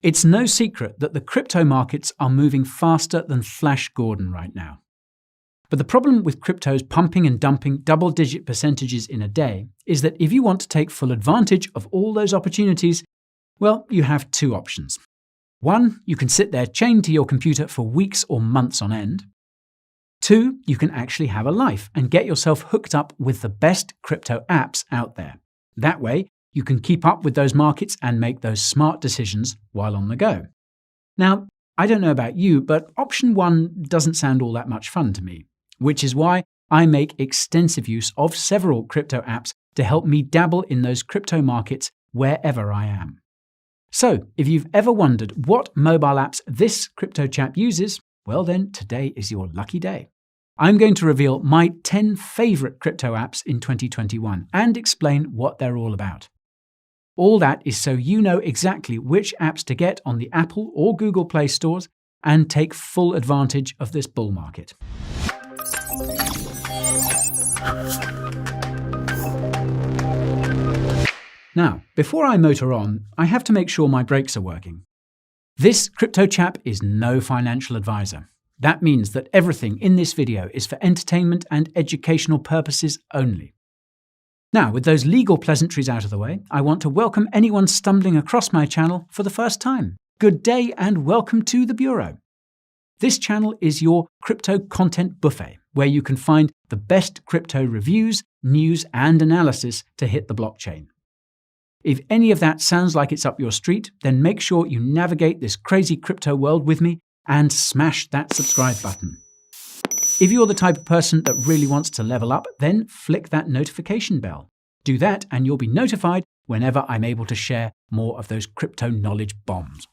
It's no secret that the crypto markets are moving faster than Flash Gordon right now. But the problem with cryptos pumping and dumping double-digit percentages in a day is that if you want to take full advantage of all those opportunities, well, you have two options. One, you can sit there chained to your computer for weeks or months on end. Two, you can actually have a life and get yourself hooked up with the best crypto apps out there. That way, you can keep up with those markets and make those smart decisions while on the go. Now, I don't know about you, but option one doesn't sound all that much fun to me, which is why I make extensive use of several crypto apps to help me dabble in those crypto markets wherever I am. So, if you've ever wondered what mobile apps this crypto chap uses, well then, today is your lucky day. I'm going to reveal my 10 favorite crypto apps in 2021 and explain what they're all about. All that is so you know exactly which apps to get on the Apple or Google Play stores and take full advantage of this bull market. Now, before I motor on, I have to make sure my brakes are working. This crypto chap is no financial advisor. That means that everything in this video is for entertainment and educational purposes only. Now, with those legal pleasantries out of the way, I want to welcome anyone stumbling across my channel for the first time. Good day and welcome to the Bureau. This channel is your crypto content buffet, where you can find the best crypto reviews, news, and analysis to hit the blockchain. If any of that sounds like it's up your street, then make sure you navigate this crazy crypto world with me and smash that subscribe button. If you're the type of person that really wants to level up, then flick that notification bell. Do that and you'll be notified whenever I'm able to share more of those crypto knowledge bombs.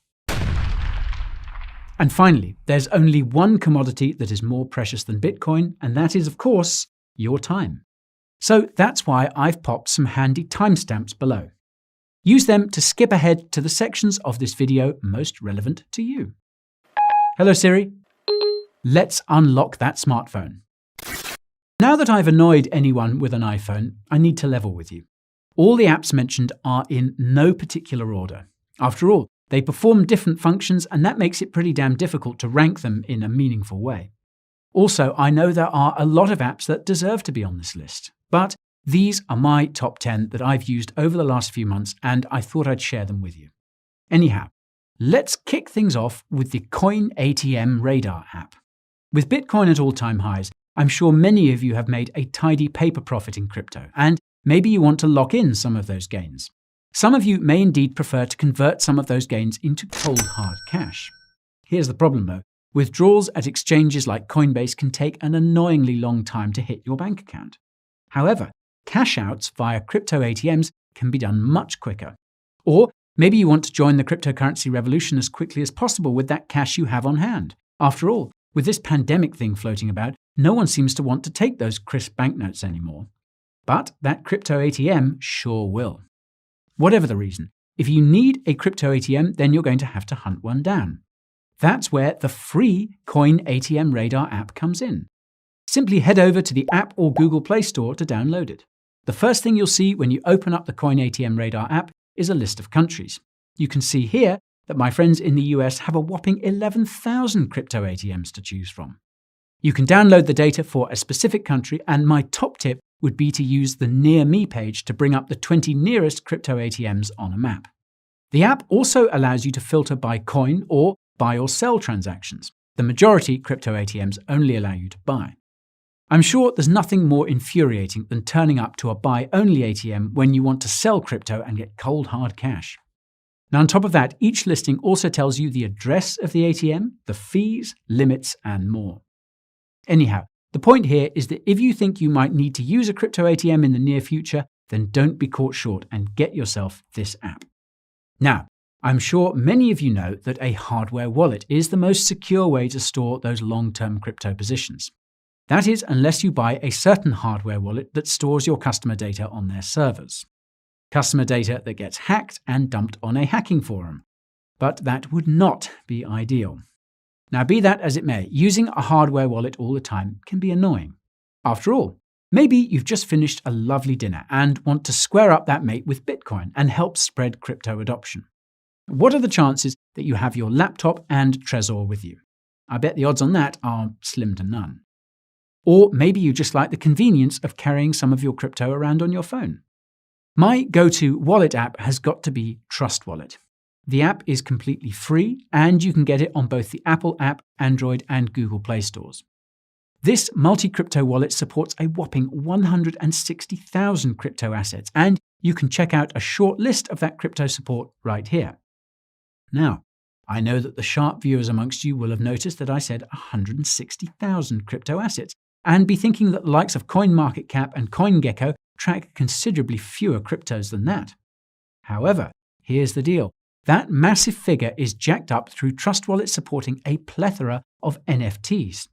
And finally, there's only one commodity that is more precious than Bitcoin, and that is, of course, your time. So that's why I've popped some handy timestamps below. Use them to skip ahead to the sections of this video most relevant to you. Hello Siri. Let's unlock that smartphone. Now that I've annoyed anyone with an iPhone, I need to level with you. All the apps mentioned are in no particular order. After all, they perform different functions, and that makes it pretty damn difficult to rank them in a meaningful way. Also, I know there are a lot of apps that deserve to be on this list, but these are my top 10 that I've used over the last few months, and I thought I'd share them with you. Anyhow, let's kick things off with the Coin ATM Radar app. With Bitcoin at all-time highs, I'm sure many of you have made a tidy paper profit in crypto, and maybe you want to lock in some of those gains. Some of you may indeed prefer to convert some of those gains into cold hard cash. Here's the problem though. Withdrawals at exchanges like Coinbase can take an annoyingly long time to hit your bank account. However, cash outs via crypto ATMs can be done much quicker. Or maybe you want to join the cryptocurrency revolution as quickly as possible with that cash you have on hand. After all, with this pandemic thing floating about, no one seems to want to take those crisp banknotes anymore. But that crypto ATM sure will. Whatever the reason, if you need a crypto ATM, then you're going to have to hunt one down. That's where the free Coin ATM Radar app comes in. Simply head over to the App or Google Play Store to download it. The first thing you'll see when you open up the Coin ATM Radar app is a list of countries. You can see here that my friends in the US have a whopping 11,000 crypto ATMs to choose from. You can download the data for a specific country, and my top tip would be to use the Near Me page to bring up the 20 nearest crypto ATMs on a map. The app also allows you to filter by coin or buy or sell transactions. The majority crypto ATMs only allow you to buy. I'm sure there's nothing more infuriating than turning up to a buy-only ATM when you want to sell crypto and get cold hard cash. Now on top of that, each listing also tells you the address of the ATM, the fees, limits, and more. Anyhow, the point here is that if you think you might need to use a crypto ATM in the near future, then don't be caught short and get yourself this app. Now, I'm sure many of you know that a hardware wallet is the most secure way to store those long-term crypto positions. That is, unless you buy a certain hardware wallet that stores your customer data on their servers. Customer data that gets hacked and dumped on a hacking forum. But that would not be ideal. Now, be that as it may, using a hardware wallet all the time can be annoying. After all, maybe you've just finished a lovely dinner and want to square up that mate with Bitcoin and help spread crypto adoption. What are the chances that you have your laptop and Trezor with you? I bet the odds on that are slim to none. Or maybe you just like the convenience of carrying some of your crypto around on your phone. My go-to wallet app has got to be Trust Wallet. The app is completely free, and you can get it on both the Apple app, Android, and Google Play stores. This multi-crypto wallet supports a whopping 160,000 crypto assets, and you can check out a short list of that crypto support right here. Now, I know that the sharp viewers amongst you will have noticed that I said 160,000 crypto assets, and be thinking that the likes of CoinMarketCap and CoinGecko track considerably fewer cryptos than that. However, here's the deal. That massive figure is jacked up through Trust Wallet supporting a plethora of NFTs.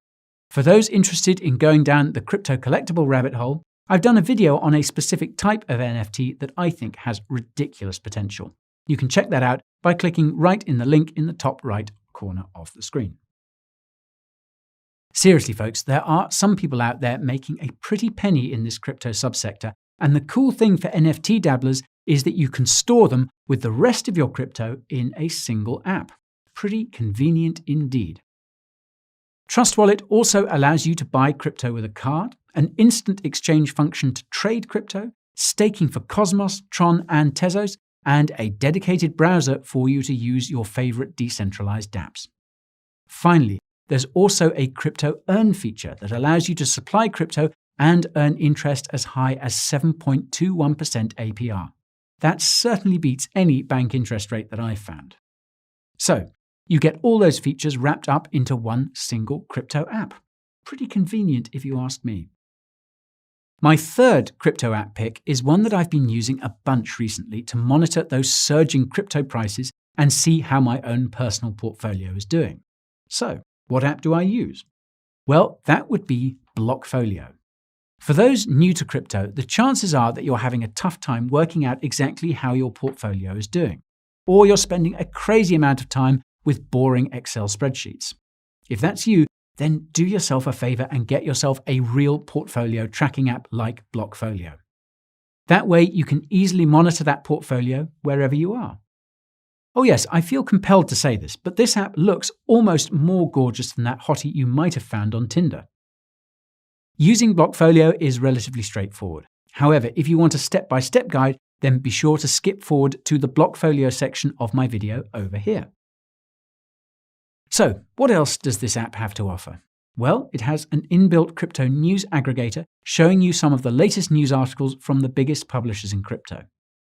For those interested in going down the crypto collectible rabbit hole, I've done a video on a specific type of NFT that I think has ridiculous potential. You can check that out by clicking right in the link in the top right corner of the screen. Seriously, folks, there are some people out there making a pretty penny in this crypto subsector, and the cool thing for NFT dabblers is that you can store them with the rest of your crypto in a single app. Pretty convenient indeed. Trust Wallet also allows you to buy crypto with a card, an instant exchange function to trade crypto, staking for Cosmos, Tron, and Tezos, and a dedicated browser for you to use your favorite decentralized dApps. Finally, there's also a crypto earn feature that allows you to supply crypto and earn interest as high as 7.21% APR. That certainly beats any bank interest rate that I've found. So, you get all those features wrapped up into one single crypto app. Pretty convenient if you ask me. My third crypto app pick is one that I've been using a bunch recently to monitor those surging crypto prices and see how my own personal portfolio is doing. So, what app do I use? Well, that would be Blockfolio. For those new to crypto, the chances are that you're having a tough time working out exactly how your portfolio is doing, or you're spending a crazy amount of time with boring Excel spreadsheets. If that's you, then do yourself a favor and get yourself a real portfolio tracking app like Blockfolio. That way you can easily monitor that portfolio wherever you are. Oh yes, I feel compelled to say this, but this app looks almost more gorgeous than that hottie you might have found on Tinder. Using Blockfolio is relatively straightforward. However, if you want a step-by-step guide, then be sure to skip forward to the Blockfolio section of my video over here. So, what else does this app have to offer? Well, it has an inbuilt crypto news aggregator showing you some of the latest news articles from the biggest publishers in crypto.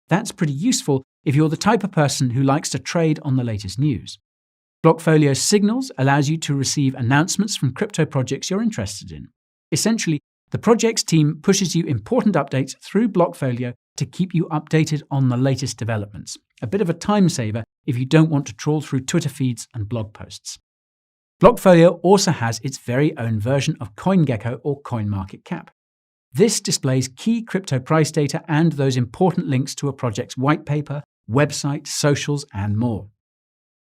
That's pretty useful if you're the type of person who likes to trade on the latest news. Blockfolio Signals allows you to receive announcements from crypto projects you're interested in. Essentially, the project's team pushes you important updates through Blockfolio to keep you updated on the latest developments. A bit of a time saver if you don't want to trawl through Twitter feeds and blog posts. Blockfolio also has its very own version of CoinGecko or CoinMarketCap. This displays key crypto price data and those important links to a project's white paper, website, socials, and more.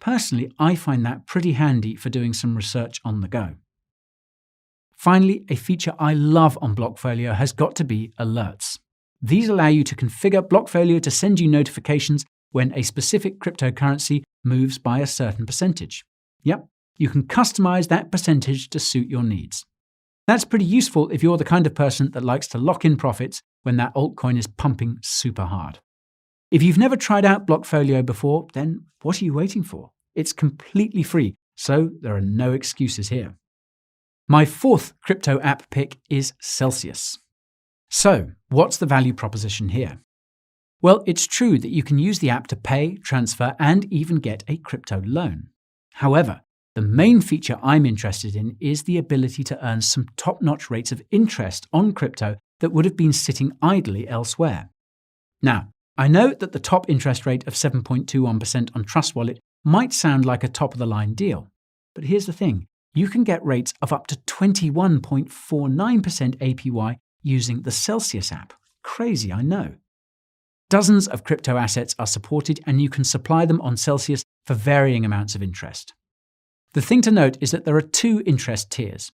Personally, I find that pretty handy for doing some research on the go. Finally, a feature I love on Blockfolio has got to be alerts. These allow you to configure Blockfolio to send you notifications when a specific cryptocurrency moves by a certain percentage. Yep, you can customize that percentage to suit your needs. That's pretty useful if you're the kind of person that likes to lock in profits when that altcoin is pumping super hard. If you've never tried out Blockfolio before, then what are you waiting for? It's completely free, so there are no excuses here. My fourth crypto app pick is Celsius. So, what's the value proposition here? Well, it's true that you can use the app to pay, transfer, and even get a crypto loan. However, the main feature I'm interested in is the ability to earn some top-notch rates of interest on crypto that would have been sitting idly elsewhere. Now, I know that the top interest rate of 7.21% on Trust Wallet might sound like a top-of-the-line deal, but here's the thing. You can get rates of up to 21.49% APY using the Celsius app. Crazy, I know. Dozens of crypto assets are supported and you can supply them on Celsius for varying amounts of interest. The thing to note is that there are two interest tiers.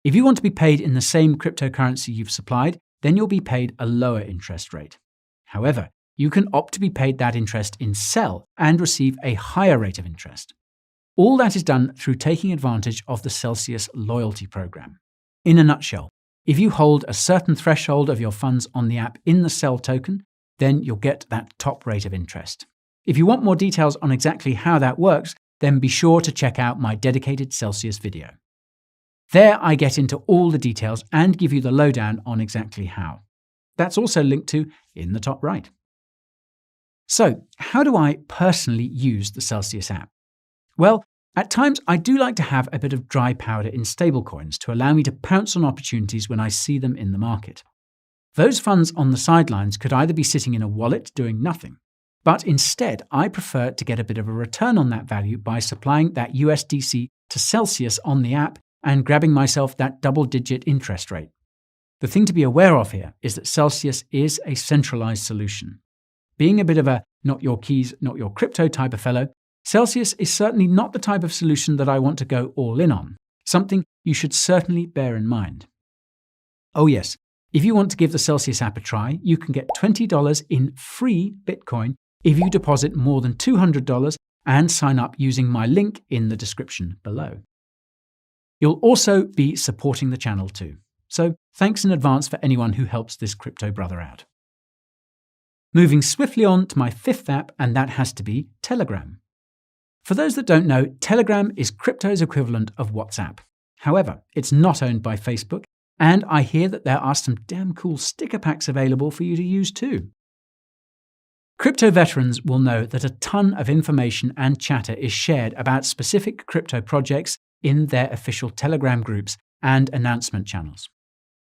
If you want to be paid in the same cryptocurrency you've supplied, then you'll be paid a lower interest rate. However, you can opt to be paid that interest in Cell and receive a higher rate of interest. All that is done through taking advantage of the Celsius loyalty program. In a nutshell, if you hold a certain threshold of your funds on the app in the Cell token, then you'll get that top rate of interest. If you want more details on exactly how that works, then be sure to check out my dedicated Celsius video. There I get into all the details and give you the lowdown on exactly how. That's also linked to in the top right. So, how do I personally use the Celsius app? Well, at times I do like to have a bit of dry powder in stablecoins to allow me to pounce on opportunities when I see them in the market. Those funds on the sidelines could either be sitting in a wallet doing nothing, but instead I prefer to get a bit of a return on that value by supplying that USDC to Celsius on the app and grabbing myself that double-digit interest rate. The thing to be aware of here is that Celsius is a centralized solution. Being a bit of a not your keys, not your crypto type of fellow, Celsius is certainly not the type of solution that I want to go all in on, something you should certainly bear in mind. Oh yes, if you want to give the Celsius app a try, you can get $20 in free Bitcoin if you deposit more than $200 and sign up using my link in the description below. You'll also be supporting the channel too, so thanks in advance for anyone who helps this crypto brother out. Moving swiftly on to my fifth app, and that has to be Telegram. For those that don't know, Telegram is crypto's equivalent of WhatsApp. However, it's not owned by Facebook, and I hear that there are some damn cool sticker packs available for you to use too. Crypto veterans will know that a ton of information and chatter is shared about specific crypto projects in their official Telegram groups and announcement channels.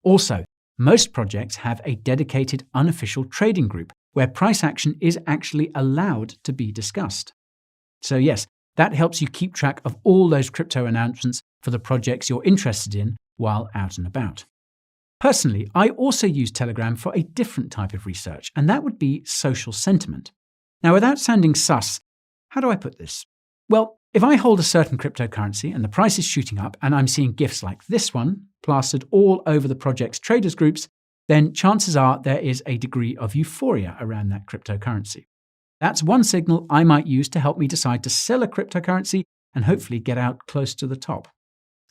Also, most projects have a dedicated unofficial trading group where price action is actually allowed to be discussed. So yes, that helps you keep track of all those crypto announcements for the projects you're interested in while out and about. Personally, I also use Telegram for a different type of research, and that would be social sentiment. Now, without sounding sus, how do I put this? Well, if I hold a certain cryptocurrency and the price is shooting up and I'm seeing GIFs like this one plastered all over the project's traders groups, then chances are there is a degree of euphoria around that cryptocurrency. That's one signal I might use to help me decide to sell a cryptocurrency and hopefully get out close to the top.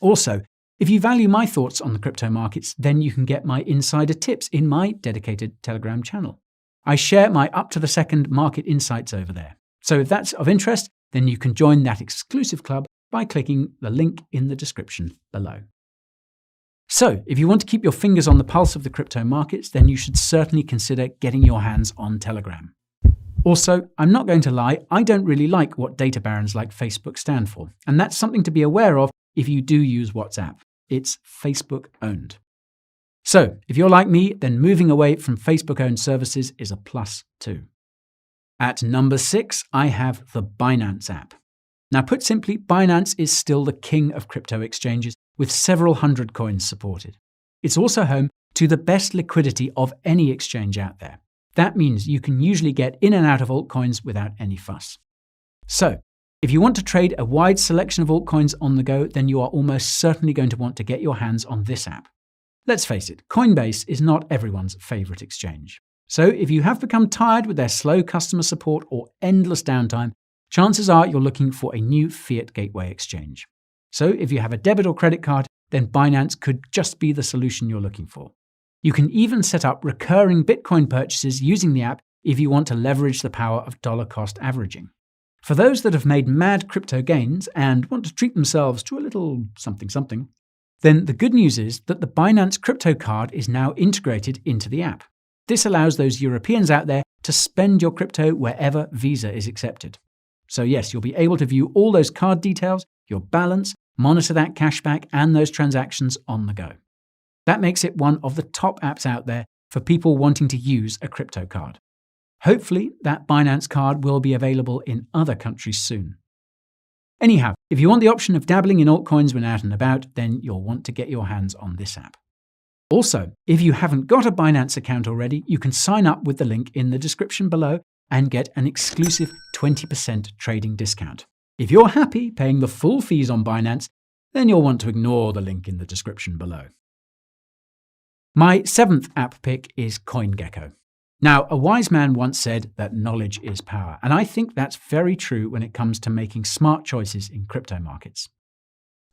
Also, if you value my thoughts on the crypto markets, then you can get my insider tips in my dedicated Telegram channel. I share my up-to-the-second market insights over there. So if that's of interest, then you can join that exclusive club by clicking the link in the description below. So, if you want to keep your fingers on the pulse of the crypto markets, then you should certainly consider getting your hands on Telegram. Also, I'm not going to lie, I don't really like what data barons like Facebook stand for, and that's something to be aware of if you do use WhatsApp. It's Facebook owned. So, if you're like me, then moving away from Facebook-owned services is a plus too. At number 6, I have the Binance app. Now, put simply, Binance is still the king of crypto exchanges with several hundred coins supported. It's also home to the best liquidity of any exchange out there. That means you can usually get in and out of altcoins without any fuss. So, if you want to trade a wide selection of altcoins on the go, then you are almost certainly going to want to get your hands on this app. Let's face it, Coinbase is not everyone's favorite exchange. So if you have become tired with their slow customer support or endless downtime, chances are you're looking for a new fiat gateway exchange. So if you have a debit or credit card, then Binance could just be the solution you're looking for. You can even set up recurring Bitcoin purchases using the app if you want to leverage the power of dollar cost averaging. For those that have made mad crypto gains and want to treat themselves to a little something, then the good news is that the Binance crypto card is now integrated into the app. This allows those Europeans out there to spend your crypto wherever Visa is accepted. So yes, you'll be able to view all those card details, your balance, monitor that cashback and those transactions on the go. That makes it one of the top apps out there for people wanting to use a crypto card. Hopefully, that Binance card will be available in other countries soon. Anyhow, if you want the option of dabbling in altcoins when out and about, then you'll want to get your hands on this app. Also, if you haven't got a Binance account already, you can sign up with the link in the description below and get an exclusive 20% trading discount. If you're happy paying the full fees on Binance, then you'll want to ignore the link in the description below. My 7th app pick is CoinGecko. Now, a wise man once said that knowledge is power, and I think that's very true when it comes to making smart choices in crypto markets.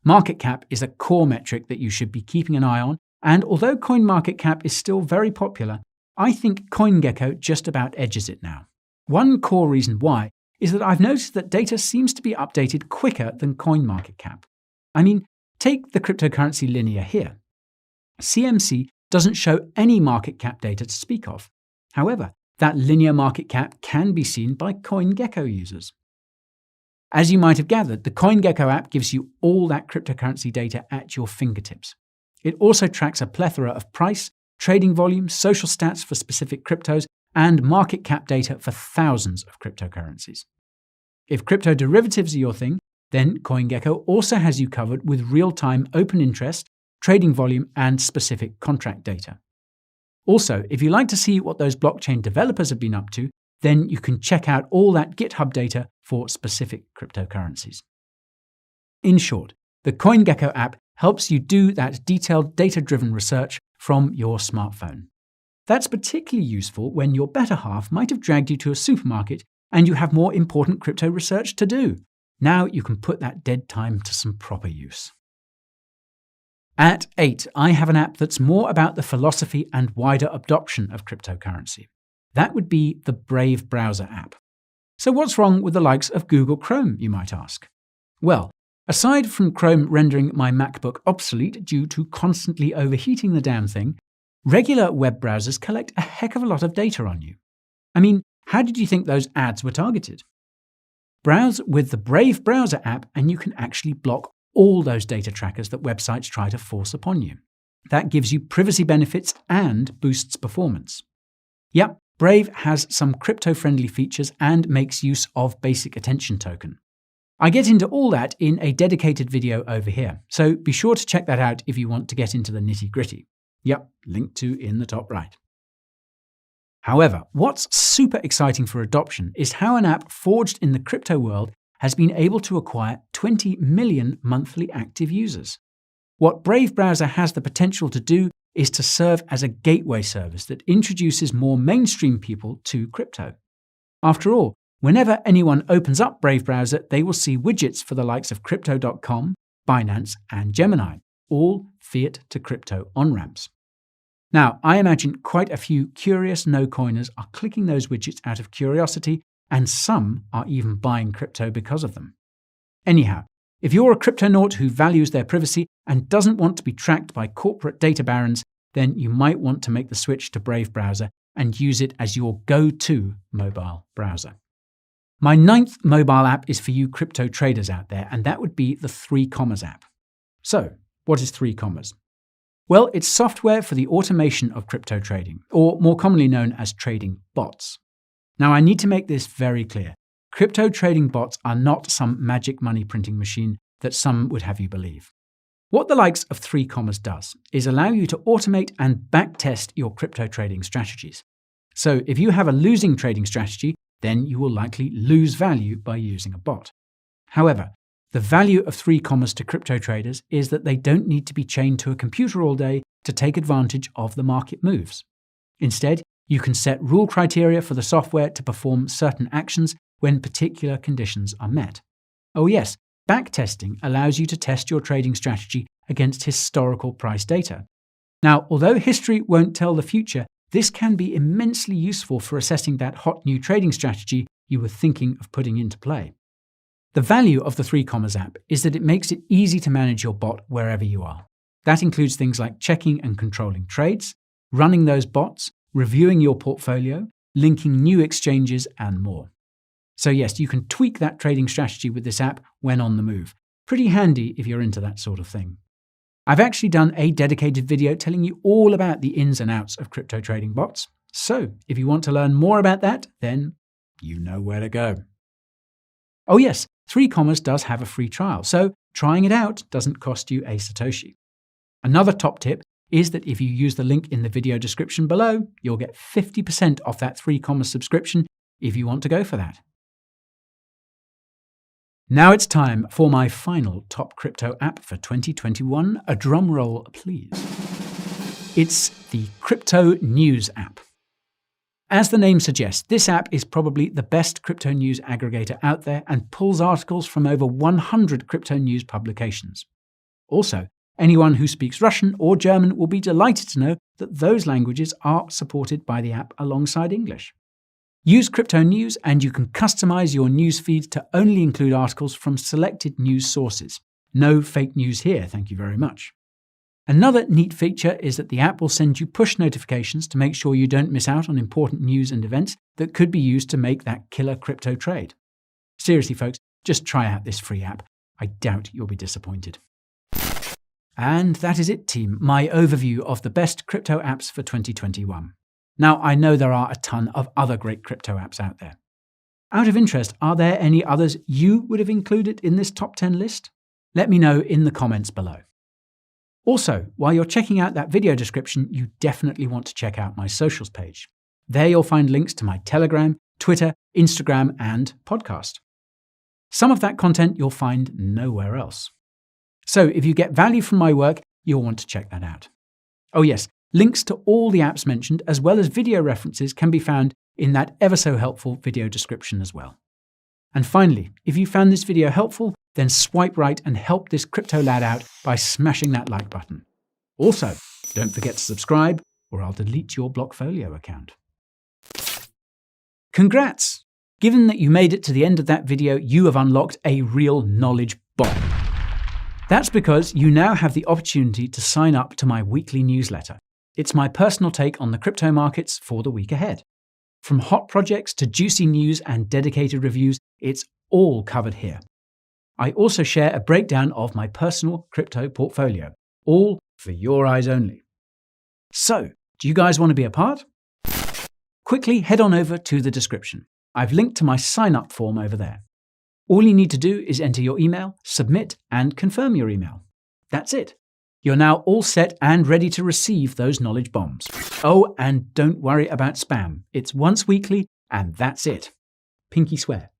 Market cap is a core metric that you should be keeping an eye on, and although CoinMarketCap is still very popular, I think CoinGecko just about edges it now. One core reason why is that I've noticed that data seems to be updated quicker than CoinMarketCap. I mean, take the cryptocurrency Linea here. CMC doesn't show any market cap data to speak of. However, that Linea market cap can be seen by CoinGecko users. As you might have gathered, the CoinGecko app gives you all that cryptocurrency data at your fingertips. It also tracks a plethora of price, trading volume, social stats for specific cryptos, and market cap data for thousands of cryptocurrencies. If crypto derivatives are your thing, then CoinGecko also has you covered with real-time open interest, trading volume, and specific contract data. Also, if you like to see what those blockchain developers have been up to, then you can check out all that GitHub data for specific cryptocurrencies. In short, the CoinGecko app helps you do that detailed data-driven research from your smartphone. That's particularly useful when your better half might have dragged you to a supermarket and you have more important crypto research to do. Now you can put that dead time to some proper use. At 8, I have an app that's more about the philosophy and wider adoption of cryptocurrency. That would be the Brave browser app. So what's wrong with the likes of Google Chrome, you might ask? Well, aside from Chrome rendering my MacBook obsolete due to constantly overheating the damn thing, regular web browsers collect a heck of a lot of data on you. I mean, how did you think those ads were targeted? Browse with the Brave browser app and you can actually block all those data trackers that websites try to force upon you. That gives you privacy benefits and boosts performance. Yep, Brave has some crypto-friendly features and makes use of basic attention token. I get into all that in a dedicated video over here, so be sure to check that out if you want to get into the nitty-gritty. Yep, linked to in the top right. However, what's super exciting for adoption is how an app forged in the crypto world has been able to acquire 20 million monthly active users. What Brave Browser has the potential to do is to serve as a gateway service that introduces more mainstream people to crypto. After all, whenever anyone opens up Brave Browser, they will see widgets for the likes of Crypto.com, Binance, and Gemini, all fiat to crypto on-ramps. Now, I imagine quite a few curious no-coiners are clicking those widgets out of curiosity, and some are even buying crypto because of them. Anyhow, if you're a cryptonaut who values their privacy and doesn't want to be tracked by corporate data barons, then you might want to make the switch to Brave Browser and use it as your go-to mobile browser. My 9th mobile app is for you crypto traders out there, and that would be the 3Commas app. So, what is 3Commas? Well, it's software for the automation of crypto trading, or more commonly known as trading bots. Now, I need to make this very clear. Crypto trading bots are not some magic money printing machine that some would have you believe. What the likes of 3Commas does is allow you to automate and backtest your crypto trading strategies. So if you have a losing trading strategy, then you will likely lose value by using a bot. However, the value of 3Commas to crypto traders is that they don't need to be chained to a computer all day to take advantage of the market moves. Instead, you can set rule criteria for the software to perform certain actions when particular conditions are met. Oh yes, backtesting allows you to test your trading strategy against historical price data. Now, although history won't tell the future, this can be immensely useful for assessing that hot new trading strategy you were thinking of putting into play. The value of the 3Commas app is that it makes it easy to manage your bot wherever you are. That includes things like checking and controlling trades, running those bots, reviewing your portfolio, linking new exchanges, and more. So yes, you can tweak that trading strategy with this app when on the move. Pretty handy if you're into that sort of thing. I've actually done a dedicated video telling you all about the ins and outs of crypto trading bots. So if you want to learn more about that, then you know where to go. Oh yes, 3Commas does have a free trial, so trying it out doesn't cost you a Satoshi. Another top tip is that if you use the link in the video description below, you'll get 50% off that 3Commas subscription if you want to go for that. Now it's time for my final top crypto app for 2021. A drum roll, please. It's the Crypto News app. As the name suggests, this app is probably the best crypto news aggregator out there and pulls articles from over 100 crypto news publications. Also, anyone who speaks Russian or German will be delighted to know that those languages are supported by the app alongside English. Use Crypto News and you can customize your news feed to only include articles from selected news sources. No fake news here, thank you very much. Another neat feature is that the app will send you push notifications to make sure you don't miss out on important news and events that could be used to make that killer crypto trade. Seriously, folks, just try out this free app. I doubt you'll be disappointed. And that is it, team, my overview of the best crypto apps for 2021. Now, I know there are a ton of other great crypto apps out there. Out of interest, are there any others you would have included in this top 10 list? Let me know in the comments below. Also, while you're checking out that video description, you definitely want to check out my socials page. There you'll find links to my Telegram, Twitter, Instagram, and podcast. Some of that content you'll find nowhere else. So if you get value from my work, you'll want to check that out. Oh yes, links to all the apps mentioned, as well as video references, can be found in that ever so helpful video description as well. And finally, if you found this video helpful, then swipe right and help this crypto lad out by smashing that like button. Also, don't forget to subscribe or I'll delete your Blockfolio account. Congrats! Given that you made it to the end of that video, you have unlocked a real knowledge bomb. That's because you now have the opportunity to sign up to my weekly newsletter. It's my personal take on the crypto markets for the week ahead. From hot projects to juicy news and dedicated reviews, it's all covered here. I also share a breakdown of my personal crypto portfolio, all for your eyes only. So, do you guys want to be a part? Quickly head on over to the description. I've linked to my sign-up form over there. All you need to do is enter your email, submit, and confirm your email. That's it. You're now all set and ready to receive those knowledge bombs. Oh, and don't worry about spam. It's once weekly, and that's it. Pinky swear.